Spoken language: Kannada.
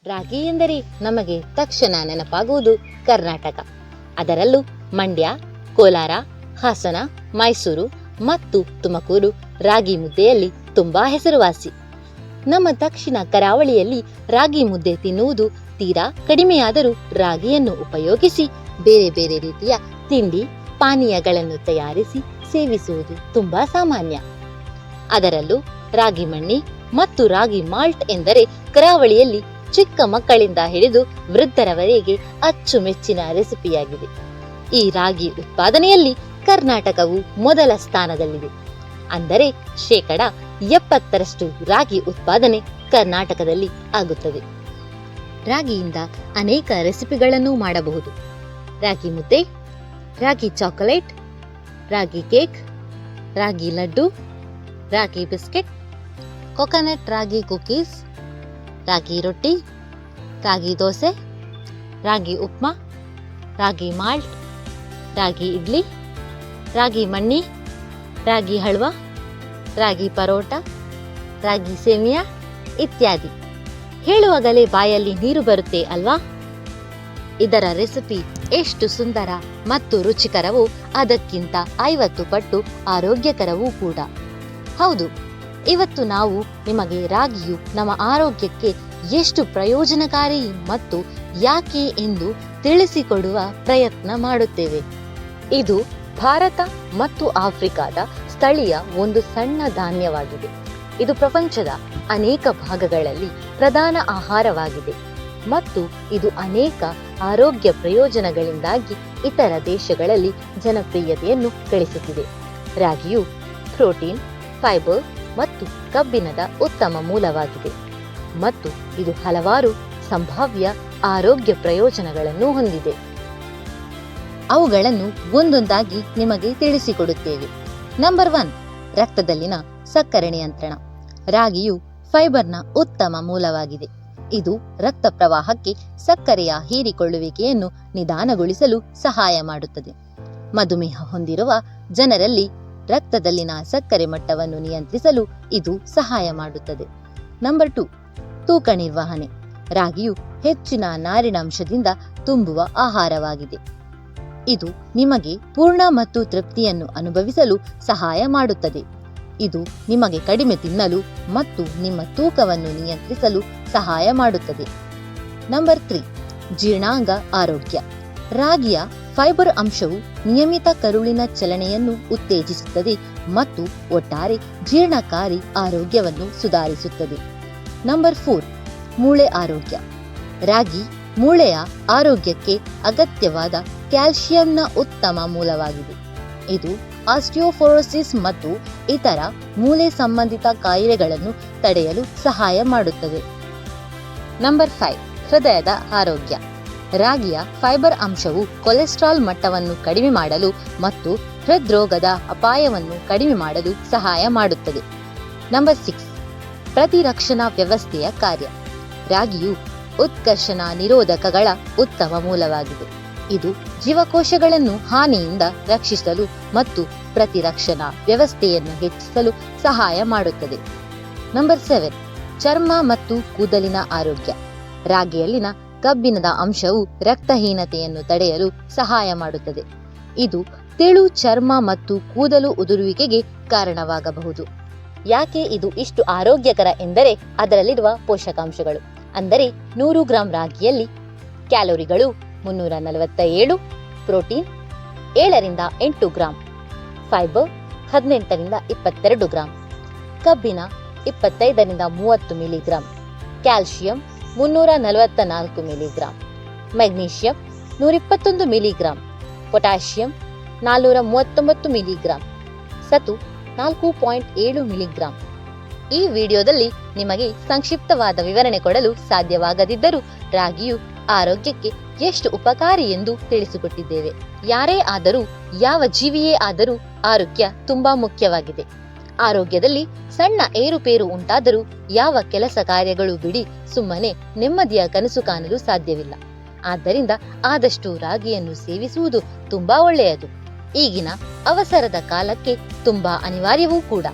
ರಾಗಿ ಎಂದರೆ ನಮಗೆ ತಕ್ಷಣ ನೆನಪಾಗುವುದು ಕರ್ನಾಟಕ. ಅದರಲ್ಲೂ ಮಂಡ್ಯ, ಕೋಲಾರ, ಹಾಸನ, ಮೈಸೂರು ಮತ್ತು ತುಮಕೂರು ರಾಗಿ ಮುದ್ದೆಯಲ್ಲಿ ತುಂಬಾ ಹೆಸರುವಾಸಿ. ನಮ್ಮ ದಕ್ಷಿಣ ಕರಾವಳಿಯಲ್ಲಿ ರಾಗಿ ಮುದ್ದೆ ತಿನ್ನುವುದು ತೀರಾ ಕಡಿಮೆಯಾದರೂ ರಾಗಿಯನ್ನು ಉಪಯೋಗಿಸಿ ಬೇರೆ ಬೇರೆ ರೀತಿಯ ತಿಂಡಿ ಪಾನೀಯಗಳನ್ನು ತಯಾರಿಸಿ ಸೇವಿಸುವುದು ತುಂಬಾ ಸಾಮಾನ್ಯ. ಅದರಲ್ಲೂ ರಾಗಿ ಮಣ್ಣಿ ಮತ್ತು ರಾಗಿ ಮಾಲ್ಟ್ ಎಂದರೆ ಕರಾವಳಿಯಲ್ಲಿ ಚಿಕ್ಕ ಮಕ್ಕಳಿಂದ ಹಿಡಿದು ವೃದ್ಧರವರೆಗೆ ಅಚ್ಚುಮೆಚ್ಚಿನ ರೆಸಿಪಿಯಾಗಿದೆ. ಈ ರಾಗಿ ಉತ್ಪಾದನೆಯಲ್ಲಿ ಕರ್ನಾಟಕವು ಮೊದಲ ಸ್ಥಾನದಲ್ಲಿದೆ. ಅಂದರೆ 70% ರಾಗಿ ಉತ್ಪಾದನೆ ಕರ್ನಾಟಕದಲ್ಲಿ ಆಗುತ್ತದೆ. ರಾಗಿಯಿಂದ ಅನೇಕ ರೆಸಿಪಿಗಳನ್ನು ಮಾಡಬಹುದು. ರಾಗಿ ಮುದ್ದೆ, ರಾಗಿ ಚಾಕೊಲೇಟ್, ರಾಗಿ ಕೇಕ್, ರಾಗಿ ಲಡ್ಡು, ರಾಗಿ ಬಿಸ್ಕೆಟ್, ಕೊಕೊನಟ್ ರಾಗಿ ಕುಕೀಸ್, ರಾಗಿ ರೊಟ್ಟಿ, ರಾಗಿ ದೋಸೆ, ರಾಗಿ ಉಪ್ಮಾ, ರಾಗಿ ಮಾಲ್ಟ್, ರಾಗಿ ಇಡ್ಲಿ, ರಾಗಿ ಮಣ್ಣಿ, ರಾಗಿ ಹಲ್ವಾ, ರಾಗಿ ಪರೋಟ, ರಾಗಿ ಸೇಮಿಯಾ ಇತ್ಯಾದಿ. ಹೇಳುವಾಗಲೇ ಬಾಯಲ್ಲಿ ನೀರು ಬರುತ್ತೆ ಅಲ್ವಾ? ಇದರ ರೆಸಿಪಿ ಎಷ್ಟು ಸುಂದರ ಮತ್ತು ರುಚಿಕರವೋ ಅದಕ್ಕಿಂತ 50 ಪಟ್ಟು ಆರೋಗ್ಯಕರವೂ ಕೂಡ. ಹೌದು, ಇವತ್ತು ನಾವು ನಿಮಗೆ ರಾಗಿಯು ನಮ್ಮ ಆರೋಗ್ಯಕ್ಕೆ ಎಷ್ಟು ಪ್ರಯೋಜನಕಾರಿ ಮತ್ತು ಯಾಕೆ ಎಂದು ತಿಳಿಸಿಕೊಡುವ ಪ್ರಯತ್ನ ಮಾಡುತ್ತೇವೆ. ಇದು ಭಾರತ ಮತ್ತು ಆಫ್ರಿಕಾದ ಸ್ಥಳೀಯ ಒಂದು ಸಣ್ಣ ಧಾನ್ಯವಾಗಿದೆ. ಇದು ಪ್ರಪಂಚದ ಅನೇಕ ಭಾಗಗಳಲ್ಲಿ ಪ್ರಧಾನ ಆಹಾರವಾಗಿದೆ ಮತ್ತು ಇದು ಅನೇಕ ಆರೋಗ್ಯ ಪ್ರಯೋಜನಗಳಿಂದಾಗಿ ಇತರ ದೇಶಗಳಲ್ಲಿ ಜನಪ್ರಿಯತೆಯನ್ನು ಗಳಿಸುತ್ತಿದೆ. ರಾಗಿಯು ಪ್ರೋಟೀನ್, ಫೈಬರ್ ಮತ್ತು ಕಬ್ಬಿಣದ ಉತ್ತಮ ಮೂಲವಾಗಿದೆ ಮತ್ತು ಇದು ಹಲವಾರು ಸಂಭಾವ್ಯ ಆರೋಗ್ಯ ಪ್ರಯೋಜನಗಳನ್ನು ಹೊಂದಿದೆ. ಅವುಗಳನ್ನು ಒಂದೊಂದಾಗಿ ನಿಮಗೆ ತಿಳಿಸಿಕೊಡುತ್ತೇವೆ. ನಂಬರ್ 1, ರಕ್ತದಲ್ಲಿನ ಸಕ್ಕರೆ ನಿಯಂತ್ರಣ. ರಾಗಿಯು ಫೈಬರ್ನ ಉತ್ತಮ ಮೂಲವಾಗಿದೆ. ಇದು ರಕ್ತ ಪ್ರವಾಹಕ್ಕೆ ಸಕ್ಕರೆಯ ಹೀರಿಕೊಳ್ಳುವಿಕೆಯನ್ನು ನಿಧಾನಗೊಳಿಸಲು ಸಹಾಯ ಮಾಡುತ್ತದೆ. ಮಧುಮೇಹ ಹೊಂದಿರುವ ಜನರಲ್ಲಿ ರಕ್ತದಲ್ಲಿನ ಸಕ್ಕರೆ ಮಟ್ಟವನ್ನು ನಿಯಂತ್ರಿಸಲು ಇದು ಸಹಾಯ ಮಾಡುತ್ತದೆ. ನಂಬರ್ 2, ತೂಕ ನಿರ್ವಹಣೆ. ರಾಗಿಯು ಹೆಚ್ಚಿನ ನಾರಿನಾಂಶದಿಂದ ತುಂಬುವ ಆಹಾರವಾಗಿದೆ. ಇದು ನಿಮಗೆ ಪೂರ್ಣ ಮತ್ತು ತೃಪ್ತಿಯನ್ನು ಅನುಭವಿಸಲು ಸಹಾಯ ಮಾಡುತ್ತದೆ. ಇದು ನಿಮಗೆ ಕಡಿಮೆ ತಿನ್ನಲು ಮತ್ತು ನಿಮ್ಮ ತೂಕವನ್ನು ನಿಯಂತ್ರಿಸಲು ಸಹಾಯ ಮಾಡುತ್ತದೆ. ನಂಬರ್ 3, ಜೀರ್ಣಾಂಗ ಆರೋಗ್ಯ. ರಾಗಿಯ ಫೈಬರ್ ಅಂಶವು ನಿಯಮಿತ ಕರುಳಿನ ಚಲನೆಯನ್ನು ಉತ್ತೇಜಿಸುತ್ತದೆ ಮತ್ತು ಒಟ್ಟಾರೆ ಜೀರ್ಣಕಾರಿ ಆರೋಗ್ಯವನ್ನು ಸುಧಾರಿಸುತ್ತದೆ. ನಂಬರ್ 4, ಮೂಳೆ ಆರೋಗ್ಯ. ರಾಗಿ ಮೂಳೆಯ ಆರೋಗ್ಯಕ್ಕೆ ಅಗತ್ಯವಾದ ಕ್ಯಾಲ್ಸಿಯಂನ ಉತ್ತಮ ಮೂಲವಾಗಿದೆ. ಇದು ಆಸ್ಟಿಯೋಪೊರೋಸಿಸ್ ಮತ್ತು ಇತರ ಮೂಳೆ ಸಂಬಂಧಿತ ಕಾಯಿಲೆಗಳನ್ನು ತಡೆಯಲು ಸಹಾಯ ಮಾಡುತ್ತದೆ. ನಂಬರ್ 5, ಹೃದಯದ ಆರೋಗ್ಯ. ರಾಗಿಯ ಫೈಬರ್ ಅಂಶವು ಕೊಲೆಸ್ಟ್ರಾಲ್ ಮಟ್ಟವನ್ನು ಕಡಿಮೆ ಮಾಡಲು ಮತ್ತು ಹೃದ್ರೋಗದ ಅಪಾಯವನ್ನು ಕಡಿಮೆ ಮಾಡಲು ಸಹಾಯ ಮಾಡುತ್ತದೆ. ನಂಬರ್ 6, ಪ್ರತಿರಕ್ಷಣಾ ವ್ಯವಸ್ಥೆಯ ಕಾರ್ಯ. ರಾಗಿಯು ಉತ್ಕರ್ಷಣ ನಿರೋಧಕಗಳ ಉತ್ತಮ ಮೂಲವಾಗಿದೆ. ಇದು ಜೀವಕೋಶಗಳನ್ನು ಹಾನಿಯಿಂದ ರಕ್ಷಿಸಲು ಮತ್ತು ಪ್ರತಿರಕ್ಷಣಾ ವ್ಯವಸ್ಥೆಯನ್ನು ಹೆಚ್ಚಿಸಲು ಸಹಾಯ ಮಾಡುತ್ತದೆ. ನಂಬರ್ 7, ಚರ್ಮ ಮತ್ತು ಕೂದಲಿನ ಆರೋಗ್ಯ. ರಾಗಿಯಲ್ಲಿನ ಕಬ್ಬಿಣದ ಅಂಶವು ರಕ್ತಹೀನತೆಯನ್ನು ತಡೆಯಲು ಸಹಾಯ ಮಾಡುತ್ತದೆ. ಇದು ತೆಳು ಚರ್ಮ ಮತ್ತು ಕೂದಲು ಉದುರುವಿಕೆಗೆ ಕಾರಣವಾಗಬಹುದು. ಯಾಕೆ ಇದು ಇಷ್ಟು ಆರೋಗ್ಯಕರ ಎಂದರೆ ಅದರಲ್ಲಿರುವ ಪೋಷಕಾಂಶಗಳು. ಅಂದರೆ 100 ಗ್ರಾಂ ರಾಗಿಯಲ್ಲಿ ಕ್ಯಾಲೋರಿಗಳು 347, ಪ್ರೋಟೀನ್ 7ರಿಂದ 8 ಗ್ರಾಂ, ಫೈಬರ್ 18ರಿಂದ 22 ಗ್ರಾಂ, ಕಬ್ಬಿಣ 25ರಿಂದ 30 milligram, calcium 344 milligram, magnesium 121 milligram, potassium 439 milligram, ಸತು 4.7 ಮಿಲಿಗ್ರಾಂ. ಈ ವಿಡಿಯೋದಲ್ಲಿ ನಿಮಗೆ ಸಂಕ್ಷಿಪ್ತವಾದ ವಿವರಣೆ ಕೊಡಲು ಸಾಧ್ಯವಾಗದಿದ್ದರೂ ರಾಗಿಯು ಆರೋಗ್ಯಕ್ಕೆ ಎಷ್ಟು ಉಪಕಾರಿ ಎಂದು ತಿಳಿಸಿಕೊಟ್ಟಿದ್ದೇವೆ. ಯಾರೇ ಆದರೂ ಯಾವ ಜೀವಿಯೇ ಆದರೂ ಆರೋಗ್ಯ ತುಂಬಾ ಮುಖ್ಯವಾಗಿದೆ. ಆರೋಗ್ಯದಲ್ಲಿ ಸಣ್ಣ ಏರುಪೇರು ಉಂಟಾದರೂ ಯಾವ ಕೆಲಸ ಕಾರ್ಯಗಳು ಬಿಡಿ ಸುಮ್ಮನೆ ನೆಮ್ಮದಿಯ ಕನಸು ಕಾಣಲು ಸಾಧ್ಯವಿಲ್ಲ. ಆದ್ದರಿಂದ ಆದಷ್ಟು ರಾಗಿಯನ್ನು ಸೇವಿಸುವುದು ತುಂಬಾ ಒಳ್ಳೆಯದು. ಈಗಿನ ಅವಸರದ ಕಾಲಕ್ಕೆ ತುಂಬಾ ಅನಿವಾರ್ಯವೂ ಕೂಡ.